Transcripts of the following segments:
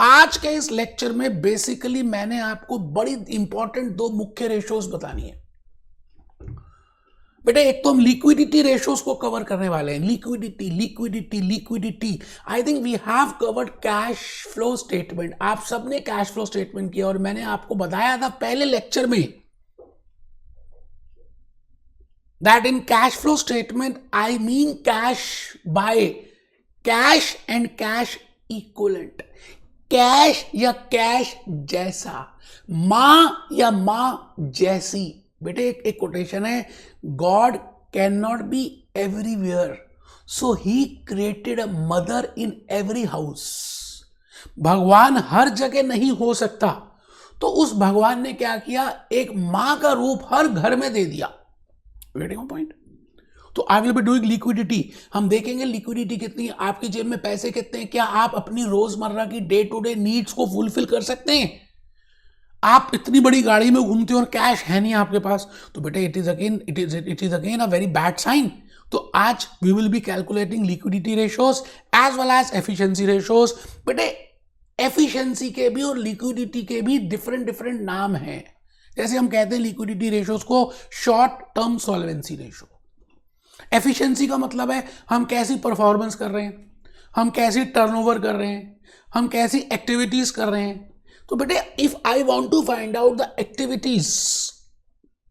आज के इस लेक्चर में बेसिकली मैंने आपको बड़ी इंपॉर्टेंट दो मुख्य रेशोज बतानी है बेटे। एक तो हम लिक्विडिटी रेशोज को कवर करने वाले हैं, liquidity liquidity liquidity. I think we have covered cash flow statement. आप सबने कैश फ्लो स्टेटमेंट किया और मैंने आपको बताया था पहले लेक्चर में that in cash flow statement I mean cash by cash and cash equivalent, cash या कैश जैसा, मां या मां जैसी। बेटे एक कोटेशन है, God can not be everywhere so he created a mother in every house. भगवान हर जगह नहीं हो सकता, तो उस भगवान ने क्या किया, एक मां का रूप हर घर में दे दिया। पॉइंट। तो I will be doing liquidity. हम देखेंगे लिक्विडिटी कितनी है, आपकी जेब में पैसे कितने हैं, क्या आप अपनी रोजमर्रा की डे टू डे नीड्स को फुलफिल कर सकते हैं। आप इतनी बड़ी गाड़ी में घूमते हो और कैश है नहीं आपके पास, तो बेटे it is again a very bad sign. तो आज we will be calculating liquidity ratios as well as efficiency ratios. बेटे एफिशिएंसी के भी और लिक्विडिटी के भी डिफरेंट नाम हैं। जैसे हम कहते हैं लिक्विडिटी रेशोज को short term solvency ratio. Efficiency का मतलब है हम कैसी परफॉर्मेंस कर रहे हैं, हम कैसी टर्नओवर कर रहे हैं, हम कैसी एक्टिविटीज कर रहे हैं। तो बेटे if I want to find out the activities,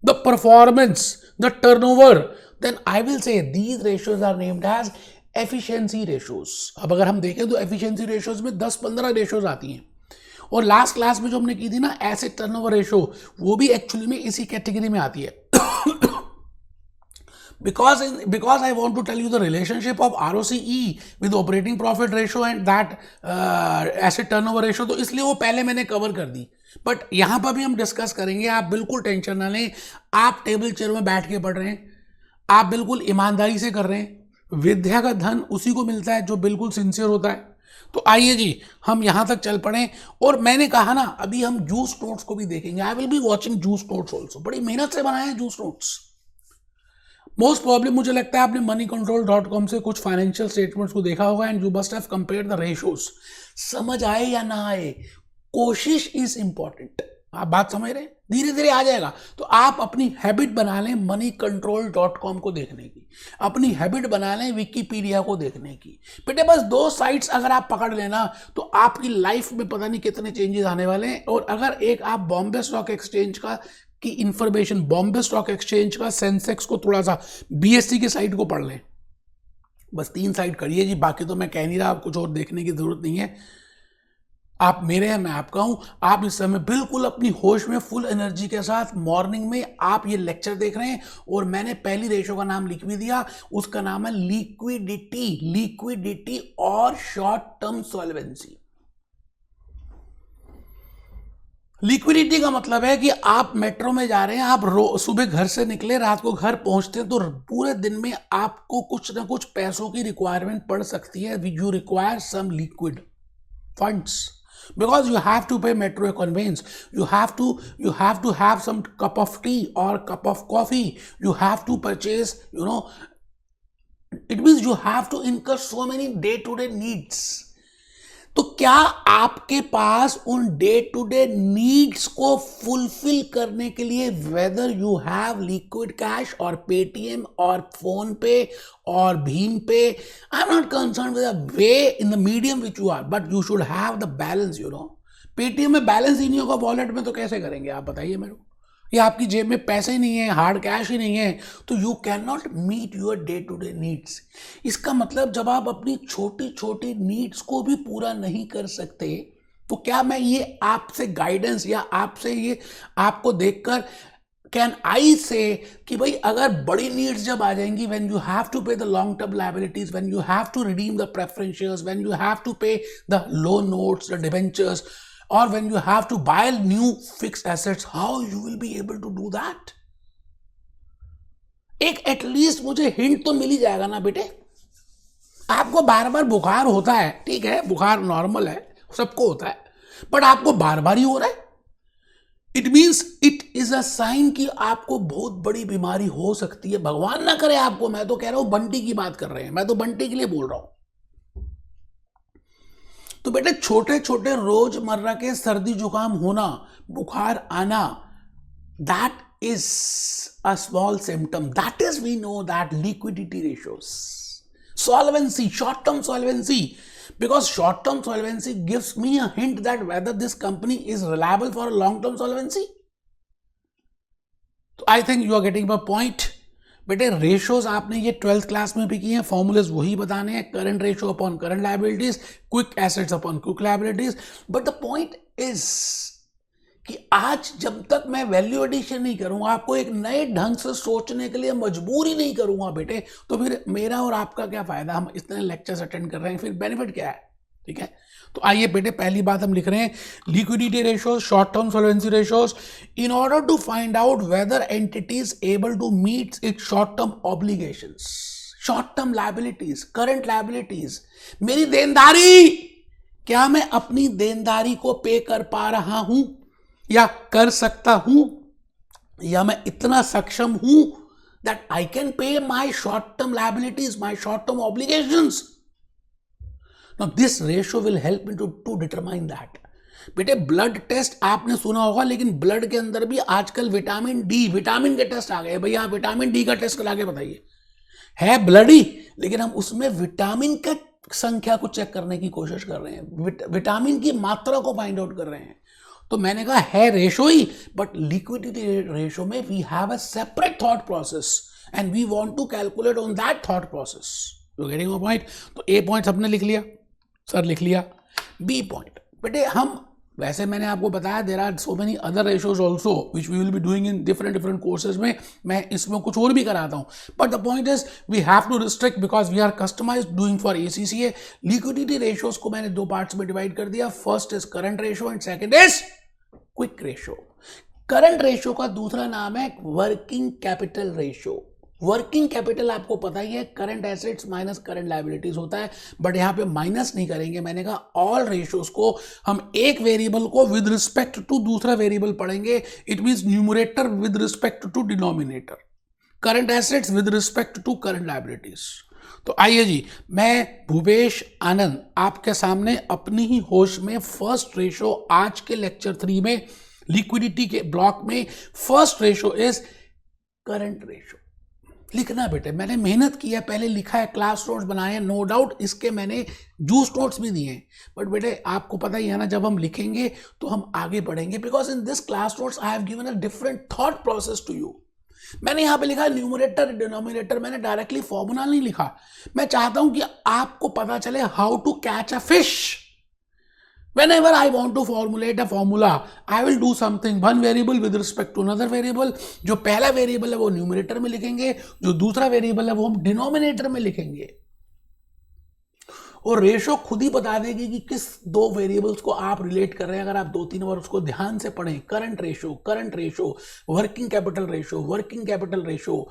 the performance, the turnover, then I will say these ratios are named as efficiency ratios. अब अगर हम देखें तो एफिशिएंसी रेशोज में 10-15 रेशोज आती हैं, और लास्ट क्लास में जो हमने की थी ना एसेट टर्नओवर रेशो, वो भी एक्चुअली में इसी कैटेगरी में आती है। because I want to tell you the relationship of ROCE with operating profit ratio and that asset turnover ratio, तो इसलिए वो पहले मैंने कवर कर दी, बट यहां पर भी हम डिस्कस करेंगे। आप बिल्कुल टेंशन ना लें, आप टेबल चेयर में बैठ के पढ़ रहे हैं, आप बिल्कुल ईमानदारी से कर रहे हैं। विद्या का धन उसी को मिलता है जो बिल्कुल सिंसियर होता है। तो आइए जी हम यहां तक चल पड़े, और मैंने कहा ना अभी हम जूस नोट्स को भी देखेंगे। I will be watching juice notes also. बड़ी मेहनत से बनाए हैं जूस नोट्स। मोस्ट प्रॉब्लम मुझे लगता है आपने moneycontrol.com से कुछ फाइनेंशियल स्टेटमेंट्स को देखा होगा and you must have compared the ratios. समझ आए या ना आए, कोशिश इज इंपॉर्टेंट। आप बात समझ रहे हैं, धीरे धीरे आ जाएगा। तो आप अपनी हैबिट बना लें moneycontrol.com को देखने की, अपनी हैबिट बना लें विकीपीडिया को देखने की। बेटे बस 2 साइट्स अगर आप पकड़ लेना तो आपकी लाइफ में पता नहीं कितने चेंजेस आने वाले हैं। और अगर एक आप बॉम्बे स्टॉक एक्सचेंज का की इंफॉर्मेशन, बॉम्बे स्टॉक एक्सचेंज का सेंसेक्स को थोड़ा सा बीएससी की साइट को पढ़ लें, बस 3 साइट करिए जी, बाकी तो मैं कह नहीं रहा, कुछ और देखने की जरूरत नहीं है। आप मेरे हैं, मैं आपका हूं। आप इस समय बिल्कुल अपनी होश में फुल एनर्जी के साथ मॉर्निंग में आप ये लेक्चर देख रहे हैं, और मैंने पहली रेशो का नाम लिख भी दिया, उसका नाम है लिक्विडिटी। लिक्विडिटी और शॉर्ट टर्म सॉल्वेंसी। लिक्विडिटी का मतलब है कि आप मेट्रो में जा रहे हैं, आप सुबह घर से निकले, रात को घर पहुंचते हैं, तो पूरे दिन में आपको कुछ ना कुछ पैसों की रिक्वायरमेंट पड़ सकती है। You require some liquid funds because you have to pay metro conveyance, you have to have some cup of tea or cup of coffee, you have to purchase, it means you have to incur so many day to day needs। तो क्या आपके पास उन day to day needs को fulfil करने के लिए, whether you have liquid cash और पेटीएम और फोन पे और भीम pay, I am not concern with the way in the medium which you are, but you should have the balance. Paytm में balance ही नहीं होगा वॉलेट में, तो कैसे करेंगे आप बताइए मेरे को। या आपकी जेब में पैसे ही नहीं है, हार्ड कैश ही नहीं है, तो you can not meet your day to day needs. इसका मतलब जब आप अपनी छोटी छोटी नीड्स को भी पूरा नहीं कर सकते, तो क्या मैं ये आपसे गाइडेंस या आपसे ये आपको देखकर कैन आई से कि भाई अगर बड़ी नीड्स जब आ जाएंगी, when you have to pay the long term liabilities, when you have to redeem the preference shares, when you have to pay the loan notes, the debentures, or when you have to buy new fixed assets, how you will be able to do that? एक at least मुझे hint तो मिल ही जाएगा ना बेटे। आपको बार बार बुखार होता है, ठीक है, बुखार नॉर्मल है, सबको होता है, बट आपको बार बार ही हो रहा है, it means it is a sign कि आपको बहुत बड़ी बीमारी हो सकती है। भगवान ना करे आपको, मैं तो कह रहा हूं बंटी की बात कर रहे हैं, मैं तो बंटी के लिए बोल रहा हूं। तो बेटे छोटे छोटे रोजमर्रा के सर्दी जुकाम होना, बुखार आना, that is a small symptom. That is, we know that liquidity ratios, solvency, short-term solvency, because short-term solvency gives me a hint that whether this company is reliable for a long-term solvency. So I think you are getting my point. बेटे ratios आपने ये 12th class में भी किए हैं, formulas वही बताने हैं, current ratio upon current liabilities, quick assets upon quick liabilities. But the point is कि आज जब तक मैं वैल्यू एडिशन नहीं करूंगा, आपको एक नए ढंग से सोचने के लिए मजबूर ही नहीं करूंगा बेटे, तो फिर मेरा और आपका क्या फायदा. हम इतने लेक्चर्स अटेंड कर रहे हैं, फिर बेनिफिट क्या है. ठीक है, तो आइए बेटे पहली बात हम लिख रहे हैं liquidity ratios, short term solvency ratios. In order to find out whether entity is able to meet its short term obligations, short term liabilities, current liabilities, मेरी देनदारी, क्या मैं अपनी देनदारी को पे कर पा रहा हूं या कर सकता हूं, या मैं इतना सक्षम हूं that I can pay my short term liabilities, my short term obligations. Now this ratio will help me to determine that. बेटे ब्लड टेस्ट आपने सुना होगा, लेकिन ब्लड के अंदर भी आजकल विटामिन डी, विटामिन के टेस्ट आ गए. भैया विटामिन डी का टेस्ट करा के बताइए. है ब्लड ही, लेकिन हम उसमें विटामिन के संख्या को चेक करने की कोशिश कर रहे हैं, विटामिन की मात्रा को फाइंड आउट कर रहे हैं. तो मैंने कहा है रेशो ही, बट लिक्विडिटी रेशो में we have a separate thought process and we want to calculate on that thought process. You getting my point. तो ए पॉइंट हमने लिख लिया, सर लिख लिया. बी पॉइंट बेटे हम, वैसे मैंने आपको बताया there are so many other ratios also which we will be doing in different courses में, मैं इसमें कुछ और भी कराता हूं. But the point is we have to restrict because we are customised doing for ACCA. Liquidity ratios को मैंने दो पार्ट्स में डिवाइड कर दिया. First is current ratio and second is quick ratio. Current ratio का दूसरा नाम है working capital ratio. Working capital आपको पता ही है, current assets minus current liabilities होता है, बट यहां पे माइनस नहीं करेंगे. मैंने कहा ऑल रेशियोज को हम एक वेरिएबल को विद रिस्पेक्ट टू दूसरा वेरिएबल पढ़ेंगे. It means numerator with respect to denominator, current assets with respect to current liabilities. तो आइए जी, मैं भूपेश आनंद आपके सामने अपनी ही होश में फर्स्ट रेशियो आज के लेक्चर 3 में लिक्विडिटी के ब्लॉक में first ratio is current ratio. लिखना बेटे, मैंने मेहनत की है, पहले लिखा है, क्लास नोट्स बनाए हैं, नो डाउट इसके मैंने जूस नोट्स भी दिए हैं. बट बेटे आपको पता ही है ना, जब हम लिखेंगे तो हम आगे बढ़ेंगे, because in this class notes I have given a different thought process to you. मैंने यहां पे लिखा न्यूमरेटर डिनोमिनेटर, मैंने डायरेक्टली फॉर्मूला नहीं लिखा. मैं चाहता हूं कि आपको पता चले how to catch a fish. Whenever I want to formulate a formula, I will do something, one variable with respect to another variable. जो पहला वेरिएबल है वो न्यूमरेटर में लिखेंगे, जो दूसरा वेरिएबल है वो हम डिनोमिनेटर में लिखेंगे. और रेशो खुद ही बता देगी कि किस दो वेरिएबल्स को आप रिलेट कर रहे हैं. अगर आप 2-3 बार उसको ध्यान से पढ़ें, current ratio, working capital ratio,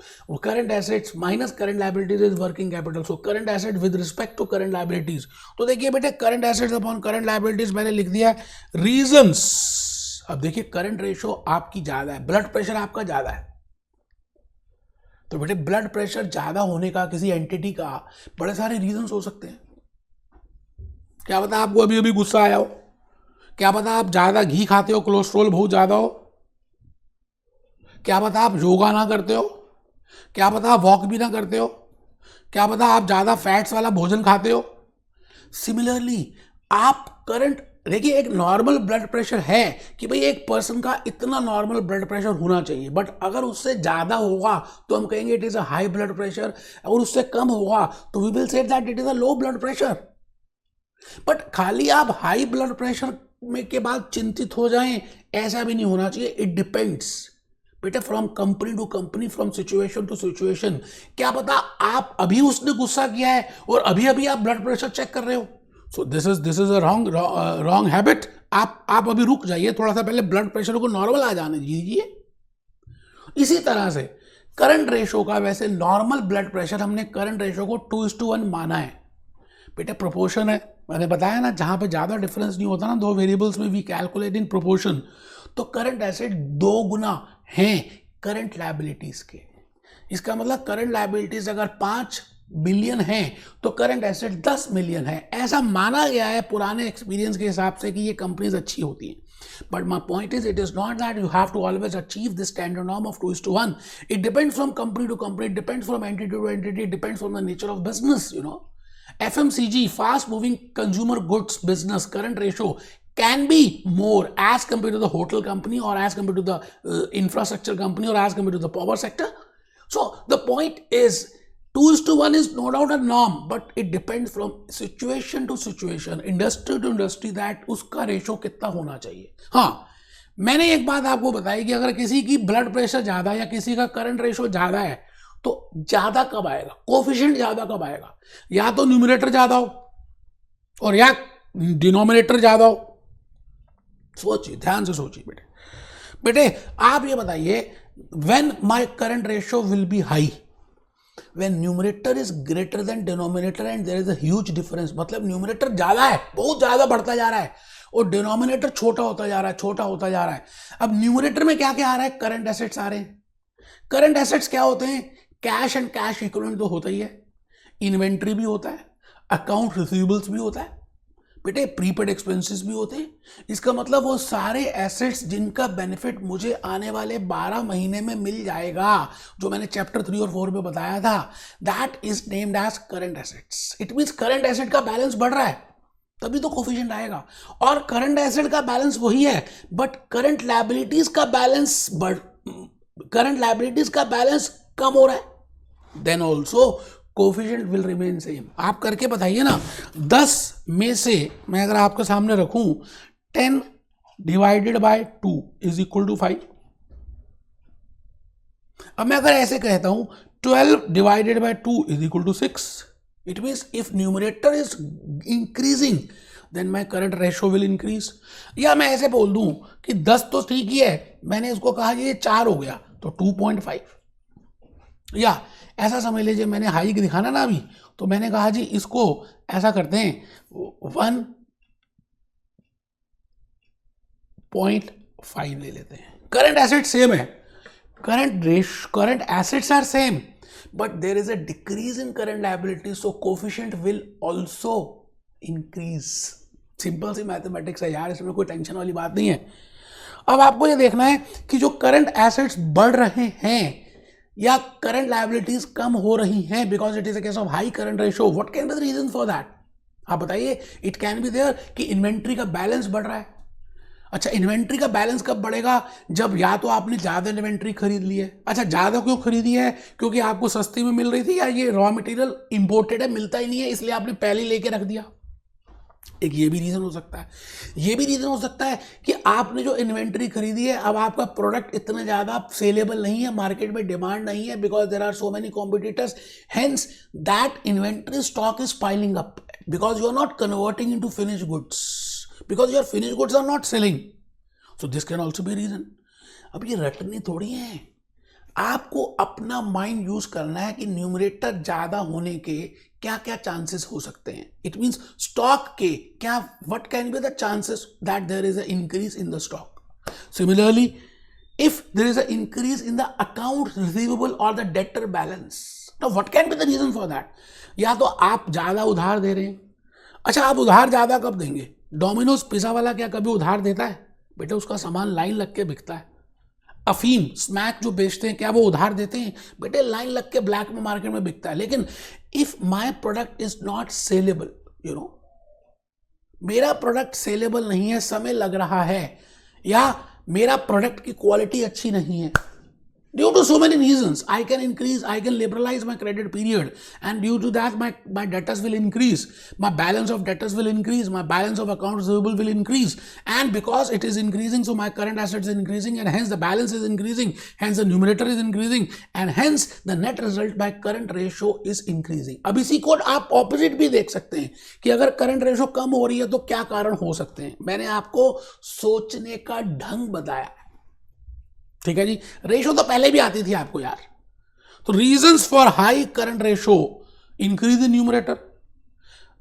current assets minus current liabilities is working capital, so current asset with respect to current liabilities. तो देखिए बेटे current assets upon current liabilities मैंने लिख दिया. रीजंस, अब देखिए करंट रेशो आपकी ज्यादा है, ब्लड प्रेशर आपका ज्यादा है. तो बेटे ब्लड प्रेशर ज्यादा होने का किसी एंटिटी का बड़े सारे रीजंस हो सकते हैं. क्या पता आपको अभी अभी गुस्सा आया हो, क्या पता आप ज्यादा घी खाते हो, कोलेस्ट्रॉल बहुत ज्यादा हो, क्या पता आप योगा ना करते हो, क्या पता आप वॉक भी ना करते हो, क्या पता आप ज्यादा फैट्स वाला भोजन खाते हो. सिमिलरली आप करंट, देखिए एक नॉर्मल ब्लड प्रेशर है कि भाई एक पर्सन का इतना नॉर्मल ब्लड प्रेशर होना चाहिए, बट अगर उससे ज्यादा होगा तो हम कहेंगे it is a high blood pressure, और उससे कम होगा तो we will say that it is a low blood pressure. But खाली आप हाई ब्लड प्रेशर में के बाद चिंतित हो जाएं, ऐसा भी नहीं होना चाहिए. इट डिपेंड्स बेटे from company to company, from situation to situation. क्या पता आप अभी उसने गुस्सा किया है और अभी अभी आप ब्लड प्रेशर चेक कर रहे हो. So this is a wrong habit. आप अभी रुक जाइए, थोड़ा सा पहले ब्लड प्रेशर को नॉर्मल आ जाने दीजिए. इसी तरह से करंट रेशो का, वैसे नॉर्मल ब्लड प्रेशर हमने करंट रेशो को 2:1 माना है. बेटा प्रोपोर्शन है, मैंने बताया ना, जहां पे ज्यादा डिफरेंस नहीं होता ना दो वेरिएबल्स में, वी कैलकुलेट इन प्रोपोर्शन. तो करंट एसेट 2 गुना हैं करंट लायबिलिटीज के. इसका मतलब करंट लायबिलिटीज अगर 5 बिलियन है तो करंट एसेट 10 मिलियन है। ऐसा माना गया है पुराने एक्सपीरियंस के हिसाब से कि ये कंपनीज अच्छी होती हैं। But my point is, it is not that you have to always achieve this standard norm of 2:1. It depends from company to company, it depends from entity to entity, it depends from the nature of business, you know. FMCG, fast moving consumer goods business, current ratio can be more as compared to the hotel company or as compared to the infrastructure company or as compared to the power sector. So the point is, 2:1 is no doubt a norm, but it depends from situation to situation, industry to industry, that उसका ratio कितना होना चाहिए। हाँ, मैंने एक बात आपको बताई कि अगर किसी की ब्लड प्रेशर ज़्यादा या किसी का करंट रेशो ज़्यादा है तो ज़्यादा कब आएगा, कोफिशिएंट ज़्यादा कब आएगा? या तो न्यूमरेटर ज़्यादा हो और या डिनोमिनेटर ज़्यादा हो। सोचिए, ध्यान से सोचिए बेटे आप ये बताइए, when my current ratio will be high when numerator is greater than denominator and there is a huge difference, मतलब न्यूमरेटर ज्यादा है, बहुत ज्यादा बढ़ता जा रहा है और डिनोमिनेटर छोटा होता जा रहा है, छोटा होता जा रहा है। अब न्यूमरेटर में क्या क्या आ रहा है? करंट एसेट्स आ रहे हैं। करंट एसेट्स क्या होते हैं? कैश एंड कैश इक्विवेलेंट तो होता ही है, इन्वेंट्री भी होता है, अकाउंट रिसीवेबल्स भी होता है बेटे, प्रीपेड एक्सपेंसेस भी होते हैं। इसका मतलब वो सारे एसेट्स जिनका बेनिफिट मुझे आने वाले 12 महीने में मिल जाएगा, जो मैंने चैप्टर 3 और 4 में बताया था, that is named as current assets. It means current asset का बैलेंस बढ़ रहा है तभी तो कोफिशिएंट आएगा। और करंट एसेट का बैलेंस वही है, बट करंट लायबिलिटीज का बैलेंस कम हो रहा है, then also coefficient will remain same. आप करके बताइए ना, 10 में से मैं अगर आपके सामने रखूं 10 divided by 2 is equal to 5। अब मैं अगर ऐसे कहता हूं 12 divided by 2 is equal to 6, it means if numerator is increasing then my current ratio will increase. या मैं ऐसे बोल दूं कि 10 तो ठीक ही है, मैंने इसको कहा कि ये 4 हो गया तो 2.5। या ऐसा समझ लीजिए, मैंने हाई दिखाना ना अभी, तो मैंने कहा जी इसको ऐसा करते हैं 1.5 ले लेते हैं। करंट एसेट सेम है, current assets are same, but there is a decrease in current liability, so coefficient will also increase. Simple सी मैथमेटिक्स है यार, इसमें कोई टेंशन वाली बात नहीं है। अब आपको ये देखना है कि जो करंट एसेट्स बढ़ रहे हैं या करंट लायबिलिटीज कम हो रही हैं because it is a case of high current ratio, what can be the reason for that? आप बताइए। इट कैन बी देयर कि इन्वेंट्री का बैलेंस बढ़ रहा है। अच्छा, इन्वेंट्री का बैलेंस कब बढ़ेगा? जब या तो आपने ज्यादा इन्वेंट्री खरीद ली है। अच्छा, ज्यादा क्यों खरीदी है? क्योंकि आपको सस्ती में मिल रही थी, या ये रॉ मटेरियल इंपोर्टेड है, मिलता ही नहीं है, इसलिए आपने पहले लेके रख दिया। एक ये भी रीजन हो सकता है। ये भी रीजन हो सकता है कि आपने जो इन्वेंट्री खरीदी है, अब आपका प्रोडक्ट इतना ज्यादा सेलेबल नहीं है, मार्केट में डिमांड नहीं है, because there are so many competitors, hence that inventory stock is piling up because you are not converting into finished goods, because your finished goods are not selling, so this can also be reason. अब ये रटनी थोड़ी है, आपको अपना mind use करना है कि numerator ज्यादा होने के क्या क्या चांसेस हो सकते हैं। इट मींस स्टॉक के क्या, what can be the chances that there is a increase in the stock. Similarly, if there is a increase in the account receivable और the debtor balance, now what can be the reason for that? या तो आप ज्यादा उधार दे रहे हैं। अच्छा, आप उधार ज्यादा कब देंगे? डोमिनोज पिज्जा वाला क्या कभी उधार देता है? बेटा, उसका सामान लाइन लग के बिकता है। अफीम, स्मैक जो बेचते हैं, क्या वो उधार देते हैं? बेटे, लाइन लग के ब्लैक में मार्केट में बिकता है। लेकिन if my product is not saleable, you know, मेरा प्रोडक्ट सेलेबल नहीं है, समय लग रहा है, या मेरा प्रोडक्ट की क्वालिटी अच्छी नहीं है, due to so many reasons, I can liberalize my credit period, and due to that my debtors will increase, my balance of debtors will increase, my balance of accounts receivable will increase, and because it is increasing, so my current assets is increasing, and hence the balance is increasing, hence the numerator is increasing, and hence the net result by current ratio is increasing. अब इसी को आप opposite भी देख सकते हैं कि अगर करंट रेशो कम हो रही है तो क्या कारण हो सकते हैं। मैंने आपको सोचने का ढंग बताया, ठीक है जी। रेशो तो पहले भी आती थी आपको यार। तो reasons for high current ratio, increase in numerator.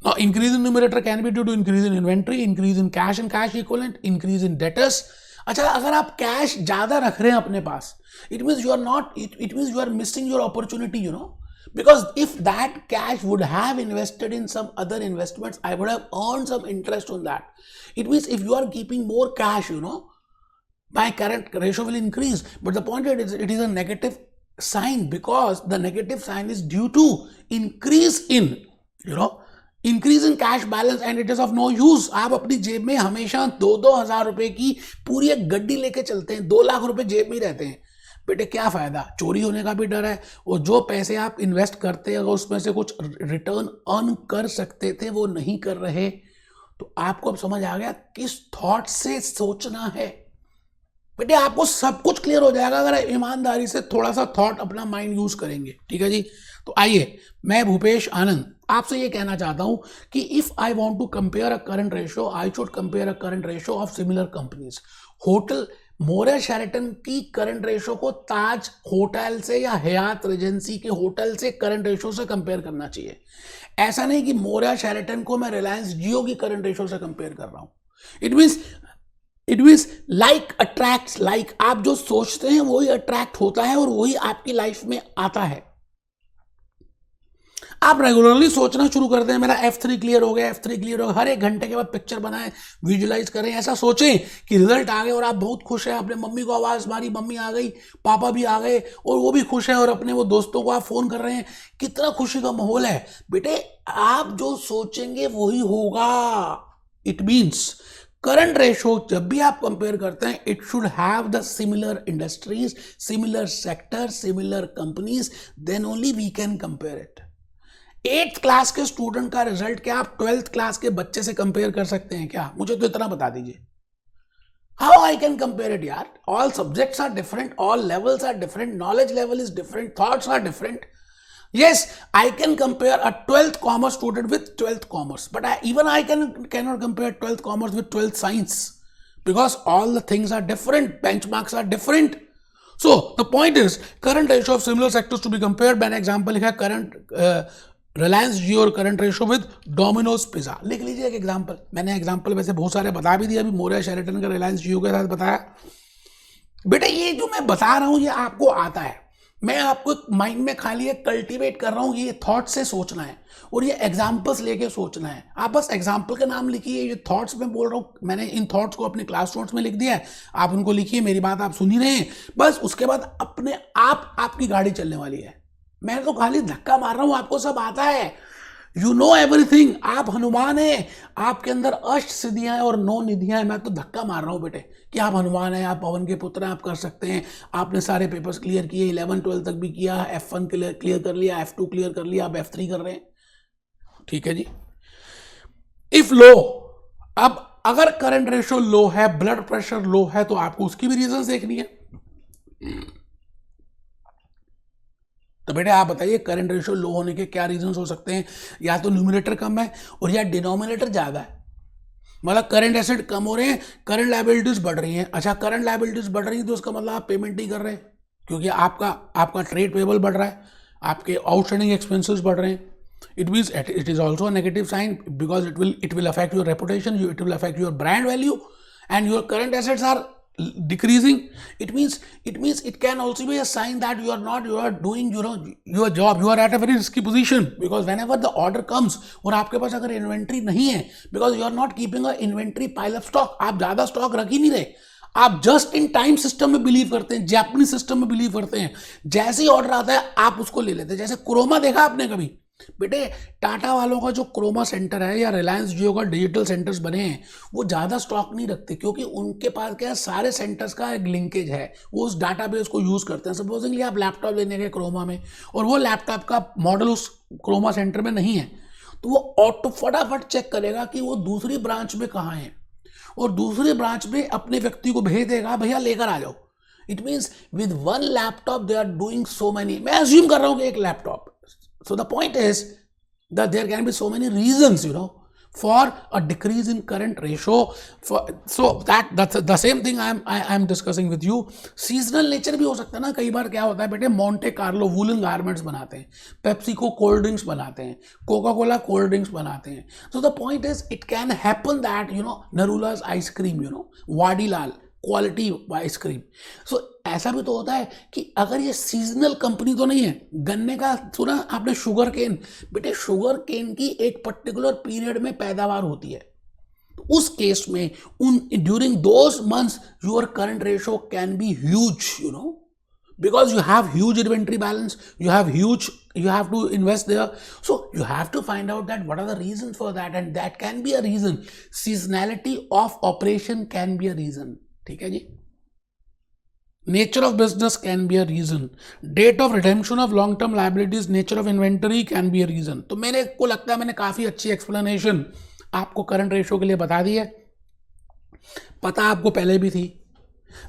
Now increase in numerator can be due to increase in inventory, increase in cash and cash equivalent, increase in debtors. अच्छा, अगर आप कैश ज्यादा रख रहे हैं अपने पास, it means you are missing your opportunity, you know. Because if that cash would have invested in some other investments, I would have earned some interest on that. It means if you are keeping more cash, my current ratio will increase. But the point is, it is a negative sign, because the negative sign is due to increase in cash balance and it is of no use. आप अपनी जेब में हमेशा 2,000 रुपए की पूरी एक गड्डी लेके चलते हैं, 2 लाख रुपए जेब में ही रहते हैं. बेटे क्या फायदा, चोरी होने का भी डर है. और जो पैसे आप इन्वेस्ट करते हैं, अगर उसमें से कुछ रिटर्न अर्न कर सकते थे वो नहीं कर रहे, तो आपको अब समझ आ गया किस थॉट से सोचना है. बेटे आपको सब कुछ क्लियर हो जाएगा अगर ईमानदारी से थोड़ा सा थॉट अपना माइंड यूज करेंगे. ठीक है जी. तो आइए, मैं भूपेश आनंद आपसे ये कहना चाहता हूं कि if I want to compare a current ratio, I should compare a current ratio of similar companies. Hotel Maurya Sheraton की करंट रेशियो को ताज होटल से या हयात रेजेंसी के होटल से करंट रेशियो से कंपेयर करना चाहिए. ऐसा नहीं कि मोरिया शेरेटन को मैं रिलायंस जियो की करंट रेशियो से कंपेयर कर रहा हूं. It means like attracts like. आप जो सोचते हैं वही अट्रैक्ट होता है और वही आपकी लाइफ में आता है. आप रेगुलरली सोचना शुरू करते हैं, मेरा F3 क्लियर हो गया, F3 क्लियर हो गया. हर एक घंटे के बाद पिक्चर बनाएं, विजुलाइज करें, ऐसा सोचें कि रिजल्ट आ गए और आप बहुत खुश हैं. अपने मम्मी को आवाज़ मारी, मम्मी आ गई, पापा भी आ गए और वो भी खुश है, और अपने वो दोस्तों को आप फ़ोन कर रहे हैं. कितना खुशी का माहौल है. बेटे आप जो सोचेंगे वही होगा. इट मीन्स करंट रेशो जब भी आप कंपेयर करते हैं, it should have the similar industries, similar sector, similar companies, then only we can compare it. 8th class के स्टूडेंट का रिजल्ट क्या आप 12th क्लास के बच्चे से कंपेयर कर सकते हैं क्या? मुझे तो इतना बता दीजिए. How I can compare it यार? All subjects are different, all levels are different, knowledge level is different, thoughts are different. Yes, I can compare a 12th commerce student with 12th commerce, but I cannot compare 12th commerce with 12th science, because all the things are different, benchmarks are different. So the point is, current ratio of similar sectors to be compared. मैंने example लिखा current Reliance जियो और current ratio with Domino's pizza. लिख लीजिए एक example. मैंने example वैसे बहुत सारे बता भी दिया, अभी मोरिया शेरेटन का रिलायंस जियो के साथ बताया. बेटे ये जो मैं बता रहा हूं ये आपको आता है. मैं आपको माइंड में खाली एक कल्टीवेट कर रहा हूं कि ये थॉट से सोचना है और ये एग्जांपल्स लेके सोचना है. आप बस एग्जांपल के नाम लिखिए. ये थॉट्स में बोल रहा हूं, मैंने इन थॉट्स को अपने क्लास नोट्स में लिख दिया है. आप उनको लिखिए, मेरी बात आप सुन ही रहे हैं. बस उसके बाद अपने आप आपकी गाड़ी चलने वाली है. मैं तो खाली धक्का मार रहा हूं, आपको सब आता है. You know everything. आप हनुमान हैं, आपके अंदर अष्ट सिद्धियां हैं और 9 निधियां हैं. मैं तो धक्का मार रहा हूं बेटे कि आप हनुमान हैं, आप पवन के पुत्र हैं, आप कर सकते हैं. आपने सारे पेपर्स क्लियर किए, 11-12 तक भी किया, F1 क्लियर कर लिया, F2 क्लियर कर लिया, आप F3 कर रहे हैं. ठीक है जी. इफ लो, अब अगर करंट रेशियो लो है, ब्लड प्रेशर लो है, तो आपको उसकी भी रीजन देखनी है. तो बेटे आप बताइए करंट रेशियो लो होने के क्या रीजंस हो सकते हैं? या तो न्यूमरेटर कम है और या डिनोमिनेटर ज्यादा है. मतलब करंट एसेट कम हो रहे हैं, करंट लायबिलिटीज बढ़ रही हैं. अच्छा, करंट लायबिलिटीज बढ़ रही हैं तो उसका मतलब आप पेमेंट नहीं कर रहे हैं, क्योंकि आपका ट्रेड पेबल बढ़ रहा है, आपके आउटस्टैंडिंग एक्सपेंसेस बढ़ रहे हैं. It means it is also negative sign, because it will affect your reputation, it will affect your brand value, and your current assets are decreasing. It means it can also be a sign that you are doing your job. You are at a very risky position, because whenever the order comes और आपके पास अगर inventory नहीं है, because you are not keeping a inventory pile of stock, आप ज्यादा stock रख ही नहीं रहे, आप जस्ट इन टाइम सिस्टम में बिलीव करते हैं, जापानीज सिस्टम में बिलीव करते हैं. जैसे ही ऑर्डर आता है आप उसको ले लेते हैं. जैसे क्रोमा देखा आपने कभी? बेटे टाटा वालों का जो क्रोमा सेंटर है या रिलायंस जियो का डिजिटल सेंटर्स बने हैं, वो ज़्यादा स्टॉक नहीं रखते, क्योंकि उनके पास क्या है, सारे सेंटर्स का एक लिंकेज है, वो उस डाटाबेस को यूज़ करते हैं. सपोजिंगली आप लैपटॉप लेने गए क्रोमा में और वो लैपटॉप का मॉडल उस क्रोमा सेंटर में नहीं है, तो वो ऑटो फटाफट चेक करेगा कि वो दूसरी ब्रांच में कहाँ है, और दूसरी ब्रांच में अपने व्यक्ति को भेज देगा, भैया लेकर आ जाओ. It means with one laptop they are doing so many. मैं अज्यूम कर रहा हूँ कि एक laptop. So the point is that there can be so many reasons, for a decrease in current ratio. So that's the same thing I am discussing with you. Seasonal nature भी हो सकता है ना. कई बार क्या होता है बेटे, मोंटे कार्लो वूलन गारमेंट्स बनाते हैं, पेप्सी को कोल्ड ड्रिंक्स बनाते हैं, कोका कोला कोल्ड ड्रिंक्स बनाते हैं. So the point is it can happen that Narula's ice cream, Vadilal quality ice cream. So ऐसा भी तो होता है कि अगर ये सीजनल कंपनी तो नहीं है, गन्ने का सुना आपने शुगर केन, बेटे शुगर केन की एक पर्टिकुलर पीरियड में पैदावार होती है, तो उस केस में उन during those months your current ratio can be huge, you know, because you have huge inventory balance, you have to invest there, so you have to find out that what are the reasons for that, and that can be a reason. Seasonality of operation can be a reason, ठीक है जी. Nature of business can be a reason. Date of redemption of long term liabilities, nature of inventory can be a reason. तो मेरे को लगता है मैंने काफी अच्छी एक्सप्लेनेशन आपको करंट रेशो के लिए बता दी है. पता आपको पहले भी थी,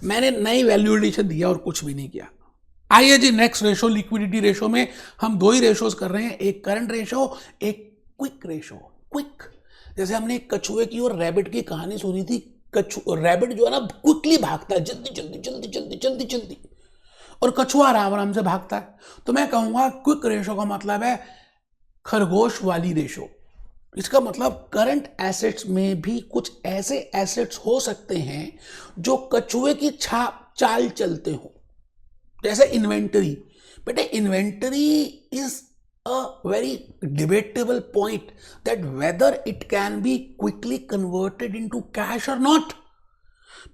मैंने नई वैल्यू एडिशन दिया और कुछ भी नहीं किया. आइए जी नेक्स्ट रेशो, लिक्विडिटी रेशो में हम दो ही रेशोज कर रहे हैं, एक करंट रेशो, एक क्विक रेशो. क्विक, जैसे हमने कछुए की और रैबिट की कहानी सुनी थी. रैबिट जो है ना क्विकली भागता है, जल्दी जल्दी जल्दी जल्दी जल्दी जल्दी, और कछुआ आराम आराम से भागता है. तो मैं कहूंगा क्विक रेशो का मतलब है खरगोश वाली रेशो. इसका मतलब करंट एसेट्स में भी कुछ ऐसे एसेट्स हो सकते हैं जो कछुए की चाल चलते हो, जैसे इन्वेंटरी. बेटे inventory is a very debatable point that whether it can B quickly converted into cash और not,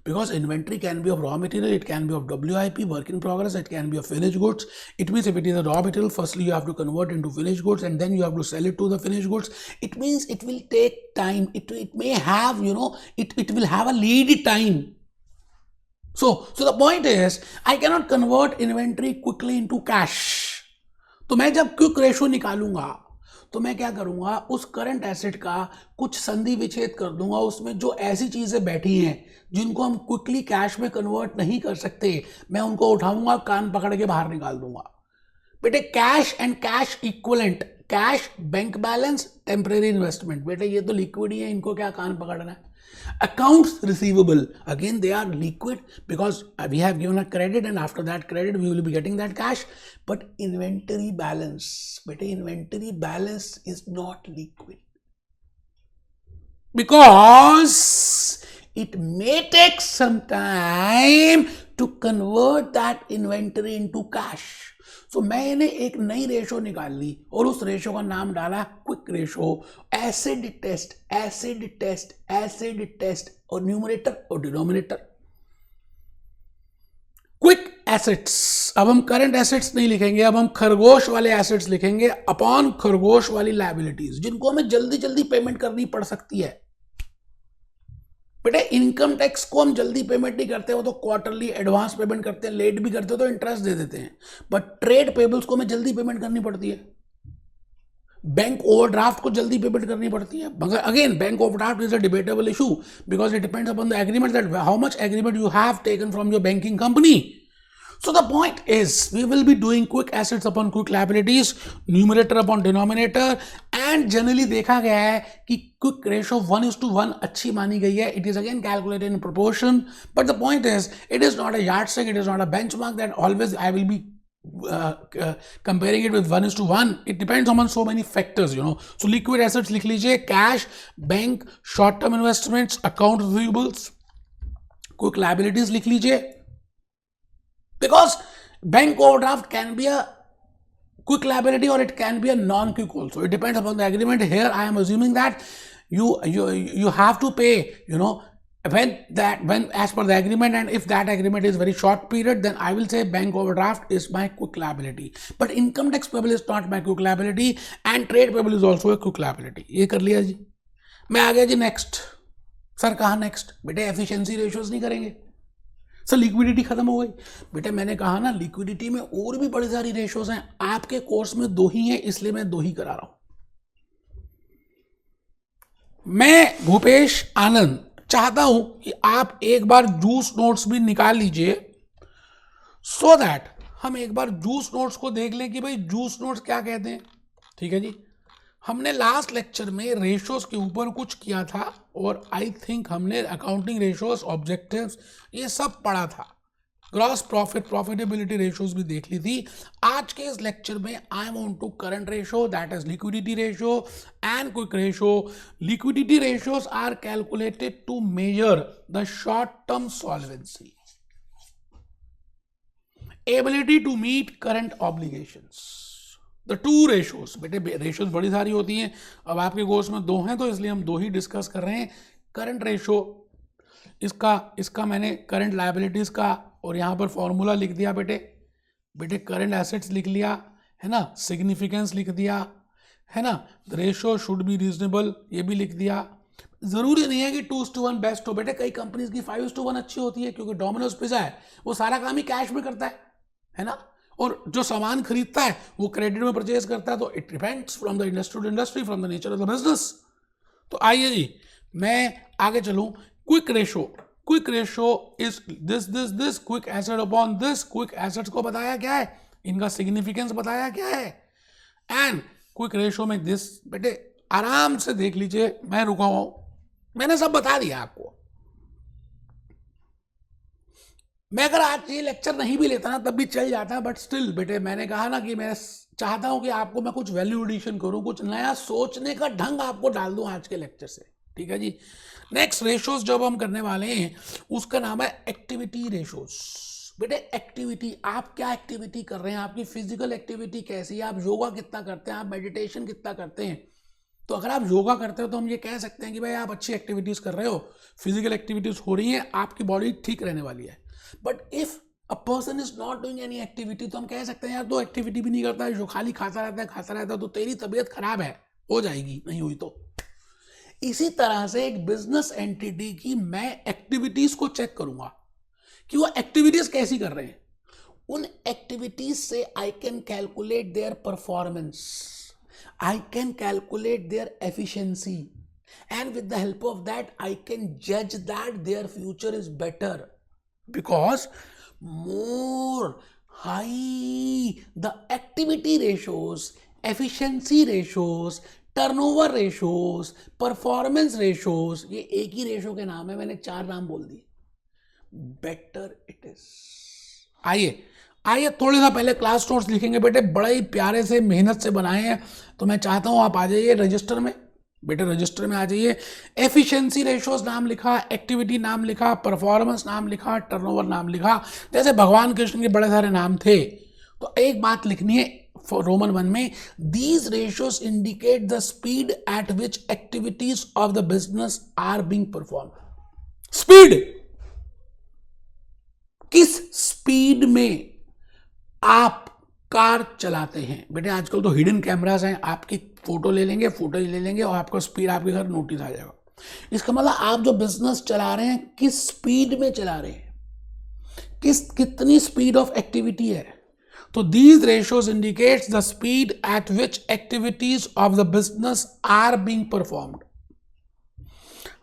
because inventory can be of raw material, it can be of WIP, work in progress, it can be of finished goods. It means if it is a raw material, firstly you have to convert into finished goods and then you have to sell it to the finished goods. It means it will take time, it may have, you know, it will have a lead time. So the point is I cannot convert inventory quickly into cash. तो मैं जब quick ratio निकालूंगा तो मैं क्या करूंगा, उस current asset का कुछ संधि विच्छेद कर दूंगा, उसमें जो ऐसी चीजें बैठी हैं जिनको हम क्विकली कैश में कन्वर्ट नहीं कर सकते, मैं उनको उठाऊंगा, कान पकड़ के बाहर निकाल दूंगा. बेटे cash and cash equivalent, cash bank balance temporary investment, बेटे ये तो लिक्विड ही है, इनको क्या कान पकड़ना है. Accounts receivable, again they are liquid because we have given a credit and after that credit we will be getting that cash. But inventory balance, but inventory balance is not liquid because it may take some time to convert that inventory into cash. तो मैंने एक नई ratio निकाल ली और उस ratio का नाम डाला quick ratio. Acid test, acid test, acid test, और न्यूमरेटर और डिनोमिनेटर. क्विक एसेट्स, अब हम करंट एसेट्स नहीं लिखेंगे, अब हम खरगोश वाले एसेट्स लिखेंगे अपॉन खरगोश वाली लायबिलिटीज, जिनको हमें जल्दी जल्दी पेमेंट करनी पड़ सकती है. बेटे इनकम टैक्स को हम जल्दी पेमेंट नहीं करते, वो तो क्वार्टरली एडवांस पेमेंट करते हैं, लेट भी करते हो तो इंटरेस्ट दे देते हैं. बट ट्रेड पेबल्स को हमें जल्दी पेमेंट करनी पड़ती है, बैंक ओवरड्राफ्ट को जल्दी पेमेंट करनी पड़ती है. मगर again bank overdraft is a debatable issue because it depends upon the agreement, that how much agreement you have taken from your banking company. So the point is we will be doing quick assets upon quick liabilities, numerator upon denominator, and generally देखा गया है कि quick ratio 1:1 अच्छी मानी गई है. It is again calculated in proportion, but the point is it is not a yardstick, it is not a benchmark that always I will be comparing it with 1:1. It depends on so many factors, you know. So liquid assets लिख लीजिए, cash, bank, short term investments, account receivables. Quick liabilities लिख लीजिए, because bank overdraft can be a quick liability or it can be a non-quick also. It depends upon the agreement. Here I am assuming that you have to pay, you know, when as per the agreement, and if that agreement is very short period, then I will say bank overdraft is my quick liability. But income tax payable is not my quick liability and trade payable is also a quick liability. ये कर लिया जी. मैं आ गया जी next. Sir कहाँ next? बेटे efficiency ratios नहीं करेंगे sir, liquidity खत्म हो गई. बेटा मैंने कहा ना लिक्विडिटी में और भी बड़ी सारी रेशोज हैं, आपके कोर्स में दो ही हैं इसलिए मैं दो ही करा रहा हूं. मैं भूपेश आनंद चाहता हूं कि आप एक बार जूस नोट्स भी निकाल लीजिए, सो दैट हम एक बार जूस नोट्स को देख लें कि भाई जूस नोट्स क्या कहते हैं. ठीक है जी, हमने लास्ट लेक्चर में रेशोज के ऊपर कुछ किया था और आई थिंक हमने अकाउंटिंग रेशोज, ऑब्जेक्टिव्स, ये सब पढ़ा था. ग्रॉस प्रॉफिट प्रॉफिटेबिलिटी रेशियोज भी देख ली थी। आज के इस लेक्चर में I am on to current ratio, that is liquidity ratio and quick ratio. Liquidity ratios are calculated to measure the short term solvency, ability to meet current obligations. The two ratios, बेटे ratios बड़ी सारी होती हैं, अब आपके course में 2 हैं तो इसलिए हम 2 ही डिस्कस कर रहे हैं। करंट रेशियो, इसका मैंने करंट लायबिलिटीज का और यहाँ पर फॉर्मूला लिख दिया बेटे करंट एसेट्स लिख लिया है ना, सिग्निफिकेंस लिख दिया है ना, the ratio should be reasonable ये भी लिख दिया। जरूरी नहीं है कि 2:1 बेस्ट हो बेटे, कई कंपनीज की 5:1 अच्छी होती है, क्योंकि डोमिनोज पिज़्ज़ा है वो सारा काम ही कैश में करता है ना, और जो सामान खरीदता है वो क्रेडिट में परचेज करता है। तो it depends from the industry to industry, from the nature of the business. तो आइए जी मैं आगे चलूं। Quick ratio is this quick asset upon this. Quick assets को बताया क्या है, इनका सिग्निफिकेंस बताया क्या है, एंड क्विक रेशो में दिस। बेटे आराम से देख लीजिए, मैं रुका हुआ हूं, मैंने सब बता दिया आपको। मैं अगर आज ये लेक्चर नहीं भी लेता ना तब भी चल जाता, बट स्टिल बेटे मैंने कहा ना कि मैं चाहता हूं कि आपको मैं कुछ वैल्यू एडिशन करूं, कुछ नया सोचने का ढंग आपको डाल दूं आज के लेक्चर से, ठीक है जी। नेक्स्ट रेशोज जब हम करने वाले हैं उसका नाम है एक्टिविटी रेशोज। बेटे एक्टिविटी, आप क्या एक्टिविटी कर रहे हैं, आपकी फिजिकल एक्टिविटी कैसी है, आप योगा कितना करते हैं, आप मेडिटेशन कितना करते हैं। तो अगर आप योगा करते हो तो हम ये कह सकते हैं कि भाई आप अच्छी एक्टिविटीज कर रहे हो, फिजिकल एक्टिविटीज हो रही हैं, आपकी बॉडी ठीक रहने वाली है। But if a person is not doing any activity, तो हम कह सकते हैं यार तो एक्टिविटी भी नहीं करता है, जो खाली खाता रहता है, तो तेरी तबीयत खराब है, हो जाएगी नहीं हुई तो। इसी तरह से एक बिजनेस एंटिटी की मैं एक्टिविटीज को चेक करूंगा कि वो एक्टिविटीज कैसी कर रहे हैं। उन एक्टिविटीज से I can calculate their performance, I can calculate their efficiency, and with the help of that I can जज that their future is better, because more high the activity ratios, efficiency ratios, turnover ratios, performance ratios, ये एक ही ratio के नाम है, मैंने 4 नाम बोल दिए, बेटर इट इज। आइए थोड़ी सा पहले क्लास नोट्स लिखेंगे बेटे, बड़े ही प्यारे से मेहनत से बनाए हैं, तो मैं चाहता हूं आप आ जाइए रजिस्टर में, बेटे रजिस्टर में आ जाइए। एफिशिएंसी रेशोज नाम लिखा, एक्टिविटी नाम लिखा, परफॉर्मेंस नाम लिखा, टर्नओवर नाम लिखा, जैसे भगवान कृष्ण के बड़े सारे नाम थे। तो एक बात लिखनी है रोमन 1 में, these ratios indicate the speed at which activities of the business are being perform. Speed, किस स्पीड में आप कार चलाते हैं। बेटे आजकल तो हिडन कैमरास हैं, आपकी फोटो ले लेंगे, फुटेज ले लेंगे और आपका स्पीड आपके घर नोटिस आ जाएगा। इसका मतलब आप जो बिजनेस चला रहे हैं किस स्पीड में चला रहे हैं, कितनी स्पीड ऑफ एक्टिविटी है। तो these ratios indicates the speed at which activities of the business are being performed.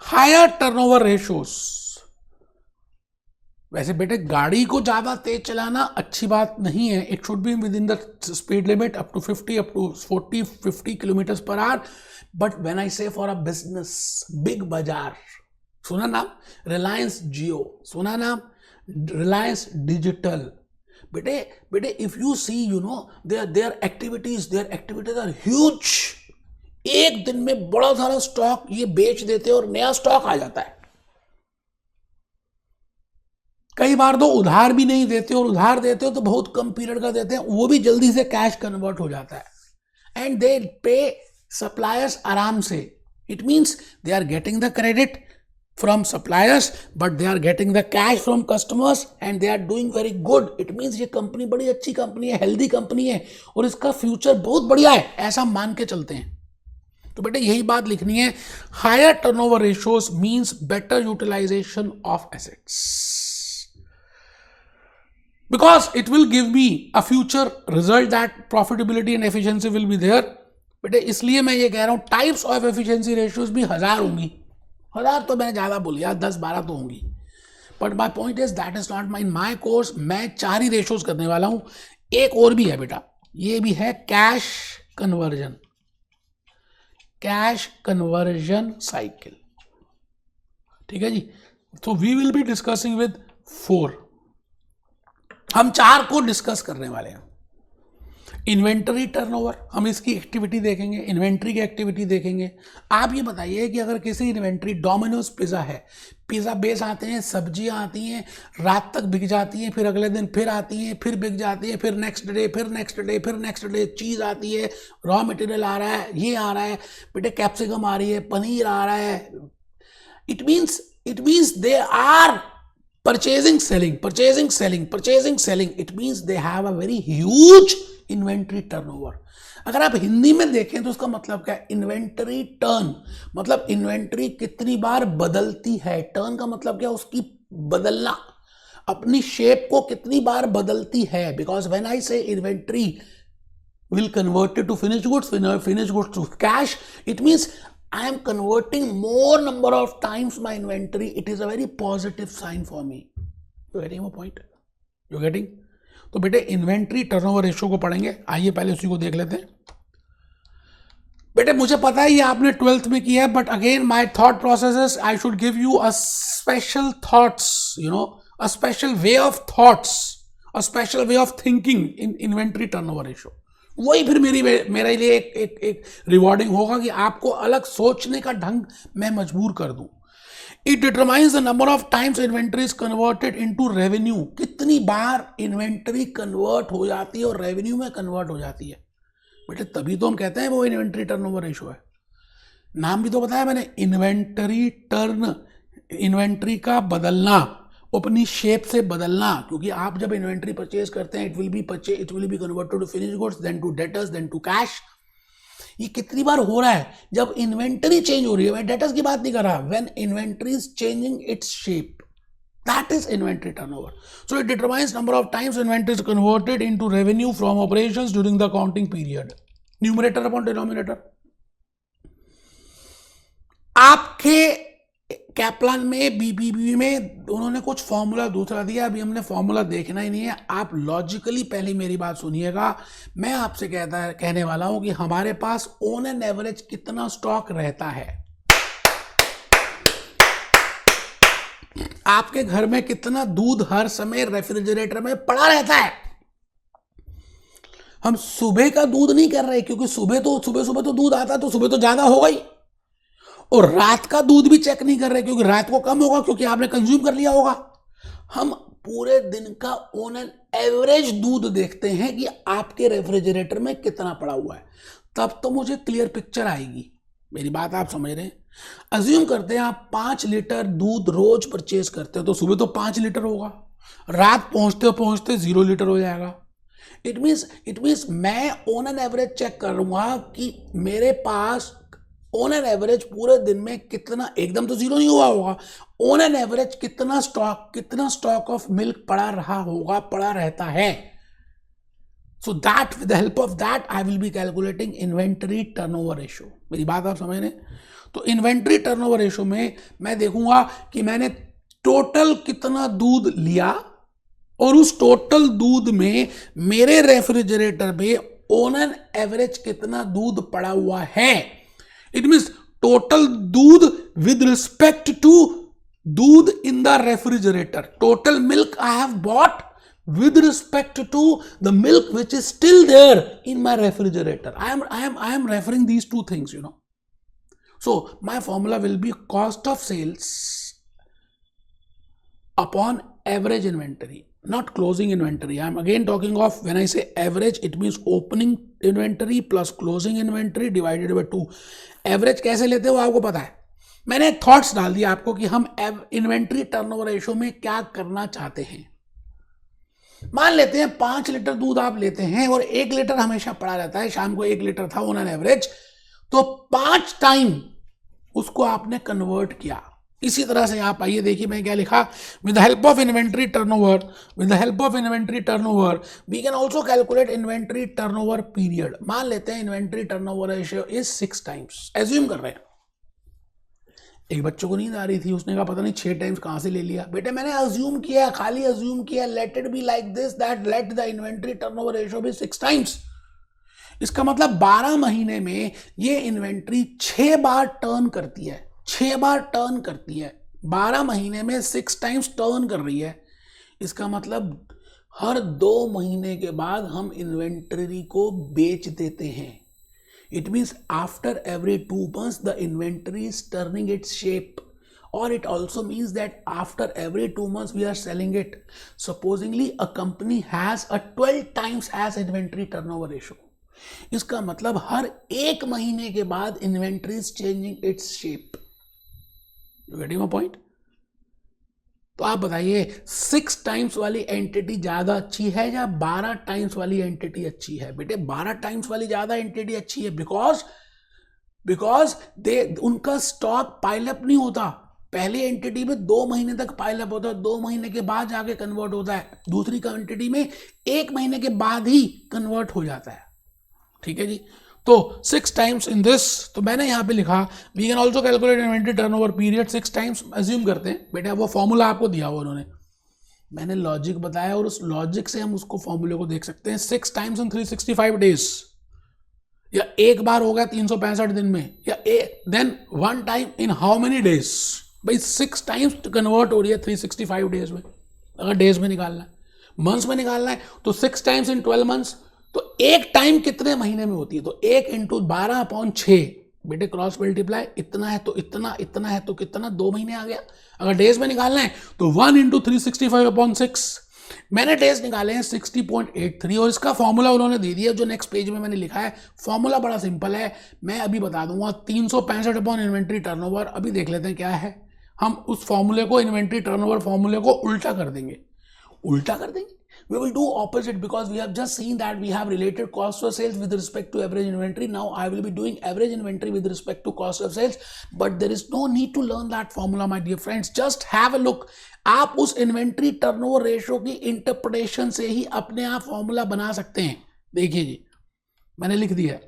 Higher turnover ratios, वैसे बेटे गाड़ी को ज्यादा तेज चलाना अच्छी बात नहीं है, it should be within the speed limit up to 50 up to 40-50 kilometre per hour. But when I say for a business, big बाजार, सुना नाम रिलायंस जियो, सुना नाम रिलायंस डिजिटल। बेटे if you see you know their activities are huge. एक दिन में बड़ा सारा स्टॉक ये बेच देते हैं और नया स्टॉक आ जाता है। कई बार तो उधार भी नहीं देते, और उधार देते हो तो बहुत कम पीरियड का देते हैं, वो भी जल्दी से कैश कन्वर्ट हो जाता है। एंड दे पे सप्लायर्स आराम से। It means they are getting the credit from suppliers, but they are getting the cash from customers and they are doing very good. It means ये कंपनी बड़ी अच्छी company है, हेल्दी कंपनी है, और इसका फ्यूचर बहुत बढ़िया है, ऐसा मान के चलते हैं। तो बेटे यही बात लिखनी है, higher turnover ratios means better utilisation of assets, because it will give me a future result that profitability and efficiency will be there। बेटे इसलिए मैं ये कह रहा हूं टाइप्स ऑफ एफिशिएंसी रेशियोज भी 1000 होंगी, 1000 तो मैंने ज्यादा बोल दिया, 10-12 तो होंगी, but my point is that is not my course. मैं 4 ही रेशियोज करने वाला हूं, एक और भी है बेटा, ये भी है cash conversion, cash conversion cycle, ठीक है जी। तो we will be discussing with 4। हम 4 को डिस्कस करने वाले हैं। इन्वेंटरी टर्नओवर, हम इसकी एक्टिविटी देखेंगे, इन्वेंटरी की एक्टिविटी देखेंगे। आप ये बताइए कि अगर किसी इन्वेंटरी, डोमिनोज पिज़्ज़ा है, पिज़्ज़ा बेस आते हैं, सब्जियां आती हैं, रात तक बिक जाती हैं, फिर अगले दिन फिर आती हैं, फिर बिक जाती हैं, फिर नेक्स्ट डे, फिर नेक्स्ट डे, फिर नेक्स्ट डे चीज़ आती है, रॉ मटेरियल आ रहा है, ये आ रहा है, बेटे कैप्सिकम आ रही है, पनीर आ रहा है। It means they are purchasing, selling. It means they have a very huge inventory turnover. अगर आप हिंदी में देखें तो उसका मतलब क्या है? इन्वेंटरी टर्न मतलब इन्वेंटरी कितनी बार बदलती है। टर्न का मतलब क्या? उसकी बदलना, अपनी शेप को कितनी बार बदलती है। बिकॉज व्हेन आई से inventory will convert it to finished goods to cash, it means I am converting more number of times my inventory. It is a very positive sign for me. You getting my point? You getting? तो बेटे inventory turnover ratio को पढ़ेंगे। आइए पहले उसी को देख लेते हैं। बेटे मुझे पता है ये आपने 12th में किया है, but again my thought processes, I should give you a special thoughts, a special way of thoughts, a special way of thinking in inventory turnover ratio. वही फिर मेरे लिए एक रिवॉर्डिंग होगा कि आपको अलग सोचने का ढंग मैं मजबूर कर दूं। It determines the number of times inventory is converted into revenue. कितनी बार इन्वेंटरी कन्वर्ट हो जाती है और रेवेन्यू में कन्वर्ट हो जाती है। बेटे तभी तो हम कहते हैं वो इन्वेंटरी टर्नओवर रेशियो है। नाम भी तो बताया मैंने, इन्वेंटरी का बदलना, अपनी शेप से बदलना। क्योंकि आप जब इन्वेंटरी परचेज करते हैं, it will be converted to finished goods, then to debtors, then to cash. ये कितनी बार हो रहा है? जब इन्वेंटरी चेंज हो रही है। मैं डेटर्स की बात नहीं कर रहा। When inventory is changing its shape, that is inventory turnover. So it determines number of times inventory is converted into revenue from operations during the accounting period. Numerator upon denominator. आपके Kaplan में, BBB में उन्होंने कुछ formula दूसरा दिया। अभी हमने formula देखना ही नहीं है। आप लॉजिकली पहले मेरी बात सुनिएगा। मैं आपसे कहने वाला हूं कि हमारे पास ऑन एन एवरेज कितना स्टॉक रहता है। आपके घर में कितना दूध हर समय रेफ्रिजरेटर में पड़ा रहता है। हम सुबह का दूध नहीं कर रहे, क्योंकि सुबह तो दूध आता है, तो सुबह तो ज्यादा होगा ही। और रात का दूध भी चेक नहीं कर रहे, क्योंकि रात को कम होगा, क्योंकि आपने कंज्यूम कर लिया होगा। हम पूरे दिन का ऑन एन एवरेज दूध देखते हैं कि आपके रेफ्रिजरेटर में कितना पड़ा हुआ है। तब तो मुझे क्लियर पिक्चर आएगी। मेरी बात आप समझ रहे हैं? अज्यूम करते हैं आप 5 लीटर दूध रोज परचेज करते हो, तो सुबह तो 5 लीटर होगा, रात पहुंचते 0 लीटर हो जाएगा। इट मीन्स मैं ऑन एन एवरेज चेक करूंगा कि मेरे पास ऑन एन एवरेज पूरे दिन में कितना, एकदम तो 0 नहीं हुआ होगा, ऑन एन एवरेज कितना स्टॉक ऑफ मिल्क पड़ा रहता है। So that with the help of that I will be calculating inventory turnover ratio. मेरी बात आप समझ रहे हैं? तो इन्वेंटरी टर्नओवर रेशियो में मैं देखूंगा कि मैंने टोटल कितना दूध लिया और उस टोटल दूध में मेरे रेफ्रिजरेटर में ऑन एन एवरेज कितना दूध पड़ा हुआ है। इट मीन्स टोटल दूध विद रिस्पेक्ट टू दूध in the refrigerator, total milk I have bought with respect to the milk which is still there in my refrigerator. I am referring these two things, So my formula will be cost of sales upon average inventory, not closing inventory. I am again talking of, when I say average, it means opening inventory plus closing inventory divided by 2. Average कैसे लेते हो आपको पता है। मैंने thoughts डाल दिया आपको कि हम इन्वेंट्री टर्नओवर रेशियो में क्या करना चाहते हैं। मान लेते हैं 5 लीटर दूध आप लेते हैं और 1 लीटर हमेशा पड़ा रहता है। शाम को 1 लीटर था ऑन एन एवरेज, तो 5 टाइम उसको आपने कन्वर्ट किया। इसी तरह से आप आइए देखिए मैं क्या लिखा, with the help of inventory turnover we can also calculate inventory turnover period. मान लेते हैं inventory turnover ratio is 6 times. Assume कर रहे हैं एक बच्चों को नींद आ रही थी, उसने कहा पता नहीं 6 टाइम्स कहां से ले लिया। बेटे मैंने अज्यूम किया, खाली अज्यूम किया, let it be like this, that let the inventory turnover ratio be 6 times. इसका मतलब 12 महीने में ये इन्वेंट्री 6 बार टर्न करती है। 6 बार टर्न करती है, 12 महीने में 6 टाइम्स टर्न कर रही है। इसका मतलब हर 2 महीने के बाद हम इन्वेंटरी को बेच देते हैं. It means after every 2 months the inventory is turning its shape, or it also means that after every 2 months we are selling it. Supposingly a company has a 12 times as inventory turnover ratio. इसका मतलब हर 1 महीने के बाद inventory is changing its shape. You getting my point? तो आप बताइए 6 times वाली entity ज्यादा अच्छी है या 12 टाइम्स वाली एंटिटी अच्छी है? बेटे 12 टाइम्स वाली ज्यादा एंटिटी अच्छी है, बिकॉज उनका स्टॉक पाइलअप नहीं होता. पहली एंटिटी में 2 महीने तक पाइलअप होता है, 2 महीने के बाद जाके कन्वर्ट होता है. दूसरी एंटिटी में 1 महीने के बाद ही कन्वर्ट हो जाता है. ठीक है जी. तो 6 टाइम्स इन दिस, तो मैंने यहां पे लिखा we can also calculate inventory turnover period 6 times. Assume करते हैं बेटा वो फॉर्मूला आपको दिया हुआ उन्होंने, मैंने लॉजिक बताया और उस लॉजिक से हम उसको फॉर्मूले को देख सकते हैं. 6 टाइम्स इन 365 डेज, या एक बार हो गया 365 दिन में, या then 1 time in how many days. भाई 6 टाइम्स कन्वर्ट हो रही है 365 डेज में. अगर डेज में निकालना है, मंथ्स में निकालना है तो 6 टाइम्स इन 12 मंथ्स. तो एक टाइम कितने महीने में होती है? तो 1 इंटू 12/6. बेटे क्रॉस मल्टीप्लाई, इतना है तो इतना, इतना है तो कितना, 2 महीने आ गया. अगर डेज में निकालना है तो 1 इंटू 365/6. मैंने डेज निकाले हैं 60.83 और इसका फॉर्मूला उन्होंने दे दिया जो नेक्स्ट पेज में मैंने लिखा है. फॉर्मूला बड़ा सिंपल है, मैं अभी बता दूंगा. 365 इन्वेंट्री टर्नओवर. अभी देख लेते हैं क्या है. हम उस फॉर्मूले को, इन्वेंट्री टर्नओवर फॉर्मूले को उल्टा कर देंगे. We will do opposite because we have just seen that we have related cost of sales with respect to average inventory. Now I will be doing average inventory with respect to cost of sales, but there is no need to learn that formula, my dear friends. Just have a look. आप उस inventory turnover ratio की interpretation से ही अपने आप formula बना सकते हैं. देखिए जी, मैंने लिख दिया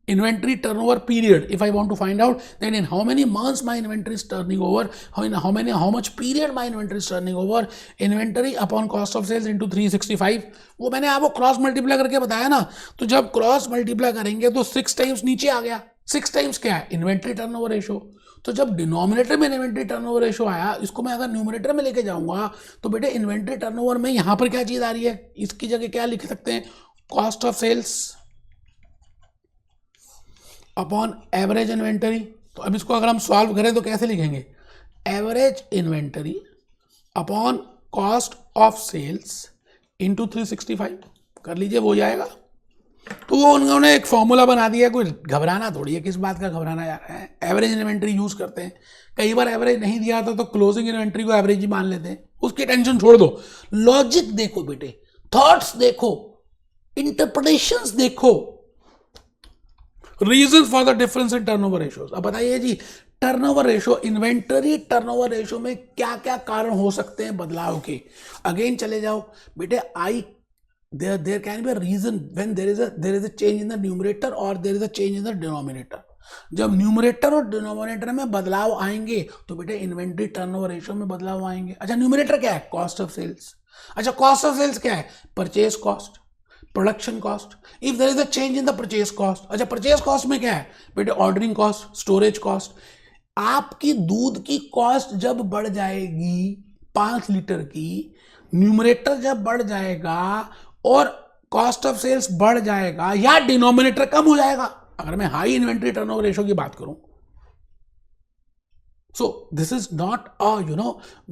inventory turnover period. If I want to find out then in how many months my inventory is turning over, how much period my inventory is turning over, inventory upon cost of sales into 365. वो मैंने आपको cross multiply करके बताया ना. तो जब cross multiply करेंगे तो 6 टाइम्स नीचे आ गया. 6 टाइम्स क्या है? Inventory turnover ratio. तो जब डिनोमिनेटर में इन्वेंट्री टर्नओवर रेशियो आया, इसको मैं अगर न्यूमरेटर में लेके जाऊंगा तो बेटे इन्वेंट्री टर्नओवर में यहां पर क्या चीज आ रही है? इसकी जगह क्या लिख सकते हैं? Cost of sales upon average inventory. तो अब इसको अगर हम सॉल्व करें तो कैसे लिखेंगे? Average inventory upon cost of sales into 365. कर लीजिए, वो जाएगा. तो वो उन्होंने एक फॉर्मूला बना दिया. कोई घबराना थोड़ी है, किस बात का घबराना जा रहा है. एवरेज इन्वेंटरी यूज करते हैं. कई बार एवरेज नहीं दिया था तो क्लोजिंग इन्वेंटरी को एवरेज ही मान लेते हैं. उसकी टेंशन छोड़ दो. लॉजिक देखो बेटे, थॉट्स देखो, इंटरप्रिटेशंस देखो, reason for the difference in turnover ratios. अब बताइए जी, turnover ratio, inventory turnover ratio में क्या क्या कारण हो सकते हैं बदलाव के? अगेन चले जाओ बेटे. there can be a reason when there is a change in the numerator or there is a change in the denominator. जब न्यूमरेटर और डिनोमिनेटर में बदलाव आएंगे तो बेटे इन्वेंटरी टर्नओवर रेशियो में बदलाव आएंगे. अच्छा, न्यूमरेटर क्या है? Cost of sales. अच्छा, कॉस्ट ऑफ सेल्स क्या है? Purchase cost, production cost. If there is a change in the purchase cost. अच्छा, परचेज कॉस्ट में क्या है बेटे? Ordering cost, storage cost. आपकी दूध की कॉस्ट जब बढ़ जाएगी 5 लीटर की, न्यूमरेटर जब बढ़ जाएगा और कॉस्ट ऑफ सेल्स बढ़ जाएगा, या डिनोमिनेटर कम हो जाएगा अगर मैं हाई इन्वेंटरी टर्नओवर रेशियो की बात करूं. So this is not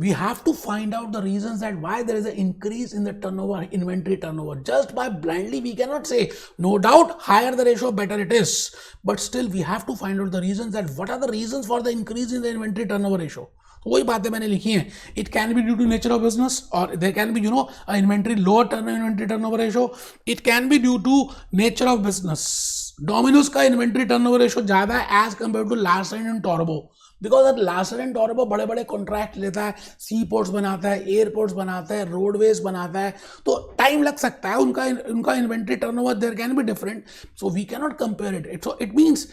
we have to find out the reasons that why there is an increase in the turnover, inventory turnover. Just by blindly we cannot say. No doubt higher the ratio better it is, but still we have to find out the reasons that what are the reasons for the increase in the inventory turnover ratio. तो वही बातें मैंने लिखी हैं. It can be due to nature of business, or there can be a inventory lower inventory turnover ratio. It can be due to nature of business. Domino's का inventory turnover ratio ज्यादा है as compared to Larsen and Torbro. Because Larsen and टोरबो बड़े बड़े contract लेता है, सी ports बनाता है, एयरपोर्ट्स बनाता है, रोडवेज बनाता है, तो टाइम लग सकता है. उनका inventory turnover there can be different. So we can not compare it. So it means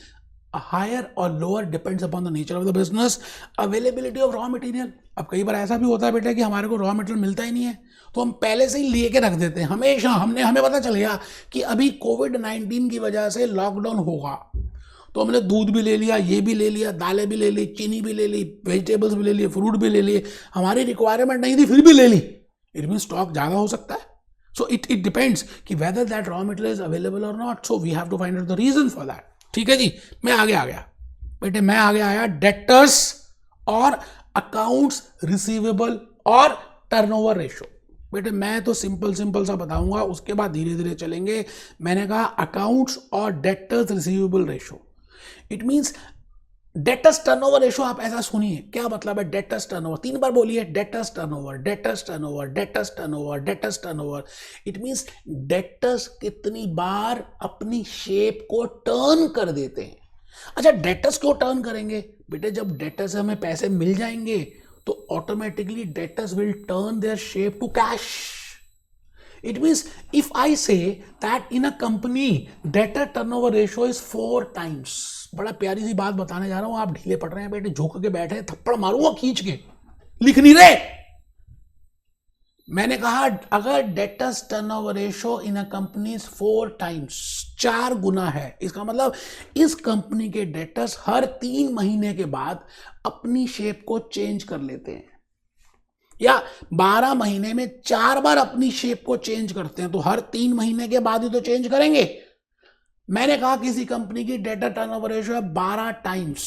higher और lower depends upon the nature of the business. Availability of raw material. अब कई बार ऐसा भी होता है बेटा कि हमारे को रॉ मटेरियल मिलता ही नहीं है, तो हम पहले से ही लेके रख देते हैं. हमेशा हमें पता चल गया कि अभी कोविड-19 की वजह से लॉकडाउन होगा, तो हमने दूध भी ले लिया, ये भी ले लिया, दालें भी ले ली, चीनी भी ले ली, वेजिटेबल्स भी ले लिए, फ्रूट भी ले लिए. हमारी रिक्वायरमेंट नहीं थी फिर भी ले ली. इट मीन स्टॉक ज्यादा हो सकता है. सो इट डिपेंड्स कि whether that raw material is available और not. So we have to find out the reason for that. ठीक है जी, मैं आगे आ गया बेटे, मैं आगे आया डेटर्स और अकाउंट्स रिसीवेबल और टर्नओवर रेशो. बेटे मैं तो सिंपल सा बताऊंगा, उसके बाद धीरे धीरे चलेंगे. मैंने कहा अकाउंट्स और debtors receivable ratio. It means debtors turnover ratio. आप ऐसा सुनिए क्या मतलब है डेटर्स टर्नओवर. 3 बार बोलिए debtors turnover, debtors turnover, debtors turnover, debtors turnover. It means debtors कितनी बार अपनी शेप को टर्न कर देते हैं. अच्छा, डेटर्स क्यों टर्न करेंगे बेटे? जब डेटर्स से हमें पैसे मिल जाएंगे तो automatically debtors will turn their shape to cash. It means if I say that in a company debtor turnover ratio is 4 times. बड़ा प्यारी सी बात बताने जा रहा हूं, आप ढीले पड़ रहे हैं बेटे, झुक के बैठे, थप्पड़ मारूंगा खींच के, लिख नहीं रहे. मैंने कहा अगर debtors turnover ratio in a company 4 times, 4 गुना है, इसका मतलब इस कंपनी के डेटर्स हर 3 महीने के बाद अपनी शेप को चेंज कर लेते हैं, या 12 महीने में 4 बार अपनी शेप को चेंज करते हैं, तो हर 3 महीने के बाद ही तो चेंज करेंगे. मैंने कहा किसी कंपनी की डेटा टर्नओवर रेशियो है 12 टाइम्स.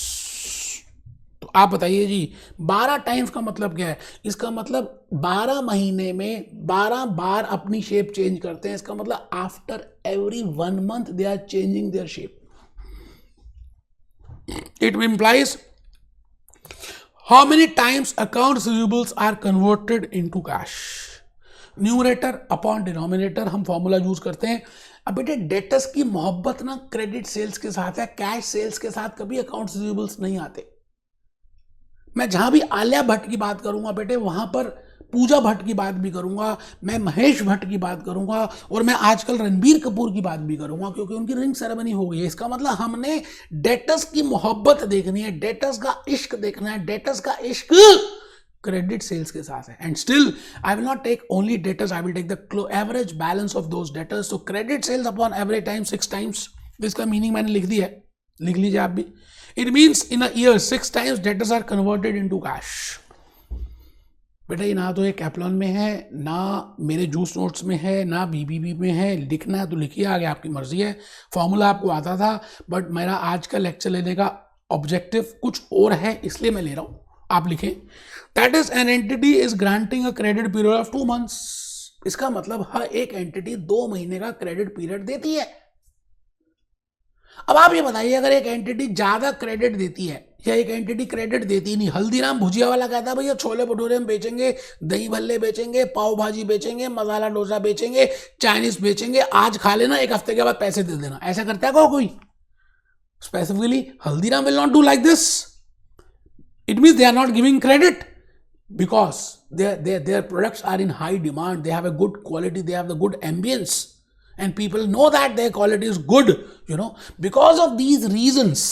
तो आप बताइए जी 12 टाइम्स का मतलब क्या है? इसका मतलब 12 महीने में 12 बार अपनी शेप चेंज करते हैं. इसका मतलब after every 1 month they are changing their shape. It implies how many times accounts receivables are converted into cash. Numerator upon denominator हम फॉर्मूला यूज करते हैं. अब बेटे डेटर्स की मोहब्बत ना क्रेडिट सेल्स के साथ है, कैश सेल्स के साथ कभी अकाउंट्स रिसीवेबल्स नहीं आते. मैं जहां भी आलिया भट्ट की बात करूंगा बेटे, वहां पर पूजा भट्ट की बात भी करूंगा, मैं महेश भट्ट की बात करूंगा, और मैं आजकल रणबीर कपूर की बात भी करूंगा, क्योंकि उनकी रिंग सेरेमनी हो गई है. इसका मतलब हमने डेटर्स की मोहब्बत देखनी है, डेटर्स का इश्क देखना है. डेटर्स का इश्क क्रेडिट सेल्स के साथ है. And still I will not take only debtors, I will take the average balance of those debtors. तो credit sales upon average time 6 times. इसका मीनिंग मैंने लिख दिया है, लिख लीजिए आप भी. It means in a year 6 times debtors are converted into cash. बेटा ये ना तो एक कैप्लॉन में है, ना मेरे जूस नोट्स में है, ना बीबीबी में है. लिखना है तो लिखिए, आगे आपकी मर्जी है. फॉर्मूला आपको आता था, बट मेरा आज का लेक्चर लेने का ऑब्जेक्टिव कुछ और है, इसलिए मैं ले रहा हूं. आप लिखें that is an entity is granting a credit period of 2 months. इसका मतलब हर एक एंटिटी 2 महीने का क्रेडिट पीरियड देती है. अब आप ये बताइए, अगर एक एंटिटी ज्यादा क्रेडिट देती है या एक एंटिटी क्रेडिट देती नहीं. हल्दीराम भुजिया वाला कहता है भैया छोले भटूरे हम बेचेंगे, दही भल्ले बेचेंगे, पाव भाजी बेचेंगे, मसाला डोसा बेचेंगे, चाइनीज बेचेंगे, आज खा लेना, 1 हफ्ते के बाद पैसे दे देना. ऐसा करता है कोई? Specifically Haldiram will not do like this. It means they are not giving credit because their products are in high demand, they have a good quality, they have the good ambience, and people know that their quality is good, because of these reasons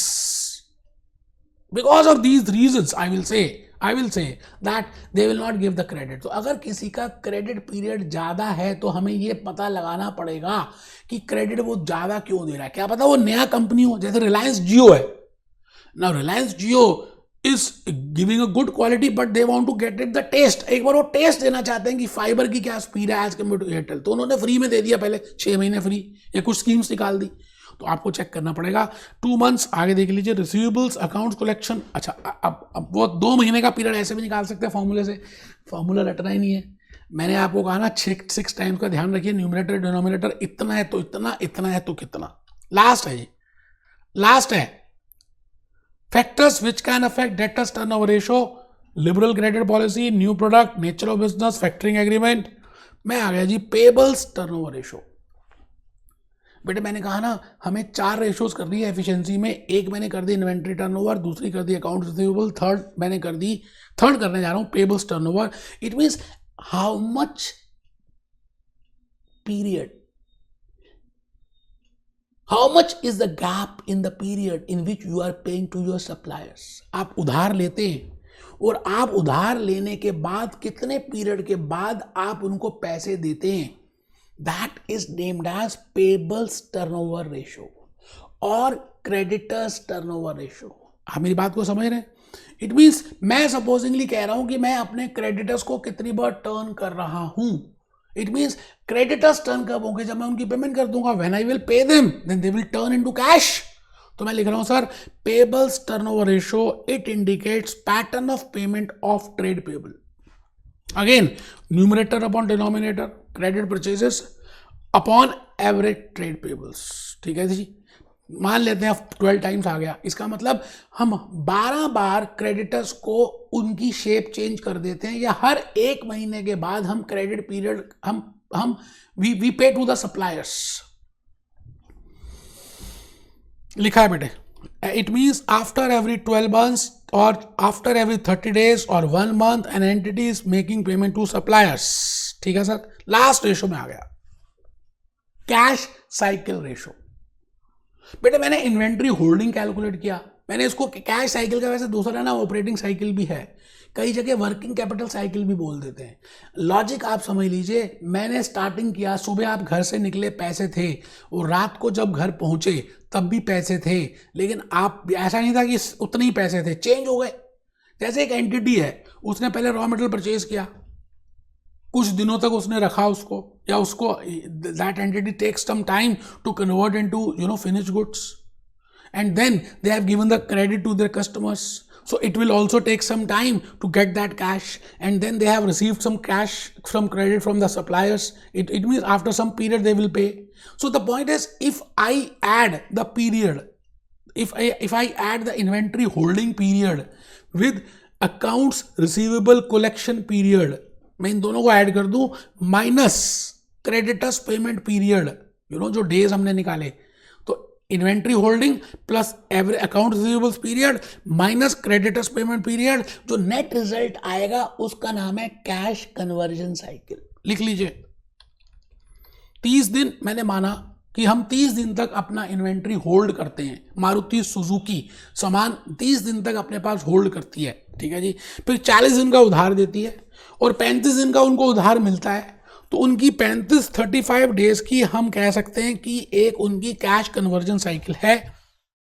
I will say that they will not give the credit. तो अगर किसी का credit period ज्यादा है तो हमें ये पता लगाना पड़ेगा कि क्रेडिट वो ज्यादा क्यों दे रहा है. क्या पता वो नया कंपनी हो, जैसे रिलायंस जियो है ना. रिलायंस जियो is giving a good quality but they want to get it the taste. एक बार वो टेस्ट देना चाहते हैं कि फाइबर की क्या स्पीड है एज कम्पेयर टू एयरटेल, तो उन्होंने फ्री में दे दिया पहले 6 महीने फ्री, या कुछ स्कीम्स निकाल दी. तो आपको चेक करना पड़ेगा. 2 months आगे देख लीजिए. Receivables accounts collection. अच्छा अब वो 2 महीने का पीरियड ऐसे भी निकाल सकते हैं फॉर्मूले से. फॉर्मूला रटना ही नहीं है. मैंने आपको कहा ना 6 टाइम्स का ध्यान रखिए. न्यूमरेटर डिनोमिनेटर इतना है तो इतना, इतना है तो कितना. लास्ट है ये, लास्ट है. Factors which can affect debtors turnover ratio: liberal credit policy, new product, nature of business, factoring agreement. मैं आ गया जी पेबल्स टर्नओवर रेशो. बेटे मैंने कहा ना हमें 4 रेशोज कर दी है एफिशिएंसी में. एक मैंने कर दी इन्वेंट्री टर्नओवर, दूसरी कर दी अकाउंट रिसीवेबल, थर्ड करने जा रहा हूं payables turnover. It means how much period, how much is the gap in the period in which you are paying to your suppliers. आप उधार लेते हैं और आप उधार लेने के बाद कितने पीरियड के बाद आप उनको पैसे देते हैं. That is named as payables turnover ratio or creditors turnover ratio. आप मेरी बात को समझ रहे हैं? इट मीन्स मैं सपोजिंगली कह रहा हूं कि मैं अपने क्रेडिटर्स को कितनी बार टर्न कर रहा हूं. इट मीन्स क्रेडिटर्स टर्न कब होंगे? जब मैं उनकी पेमेंट कर दूंगा. When I will pay them then they will turn into cash. तो मैं लिख रहा हूं sir, payables turnover ratio it indicates pattern of payment of trade payable. Again numerator upon denominator, credit purchases upon average trade payables. ठीक है जी. मान लेते हैं 12 टाइम्स आ गया. इसका मतलब हम 12 बार क्रेडिटर्स को उनकी शेप चेंज कर देते हैं, या हर एक महीने के बाद हम क्रेडिट पीरियड हम we pay to the suppliers. लिखा है बेटे. It means after every 12 months और आफ्टर एवरी 30 days और 1 month an entity is making payment to suppliers. ठीक है सर. लास्ट रेशो में आ गया, कैश साइकिल रेशो. बेटे मैंने इन्वेंट्री होल्डिंग कैलकुलेट किया. मैंने इसको कैश साइकिल का वैसे दूसरा ना ऑपरेटिंग साइकिल भी है, कई जगह वर्किंग कैपिटल साइकिल भी बोल देते हैं. लॉजिक आप समझ लीजिए. मैंने स्टार्टिंग किया, सुबह आप घर से निकले पैसे थे, और रात को जब घर पहुंचे तब भी पैसे थे, लेकिन आप ऐसा नहीं था कि उतने ही पैसे थे, चेंज हो गए. जैसे एक एंटिटी है, उसने पहले रॉ मटेरियल परचेज किया, कुछ दिनों तक उसने रखा उसको, या उसको that entity takes some time to convert into finished goods, and then they have given the credit to their customers. So it will also take some time to get that cash, and then they have received some cash from credit from the suppliers. It means after some period they will pay. So the point is, if I add the period, if I add the inventory holding period with accounts receivable collection period, मैं इन दोनों को add कर दूं minus creditors payment period, जो days हमने निकाले, inventory holding plus average account receivables period minus creditors payment period, जो net result आएगा उसका नाम है कैश कन्वर्जन साइकिल. लिख लीजिए. 30 दिन मैंने माना कि हम 30 दिन तक अपना इन्वेंट्री होल्ड करते हैं. मारुति सुजुकी सामान 30 दिन तक अपने पास होल्ड करती है. ठीक है जी. फिर 40 दिन का उधार देती है और 35 दिन का उनको उधार मिलता है. तो उनकी 35 डेज की हम कह सकते हैं कि एक उनकी कैश कन्वर्जन साइकिल है.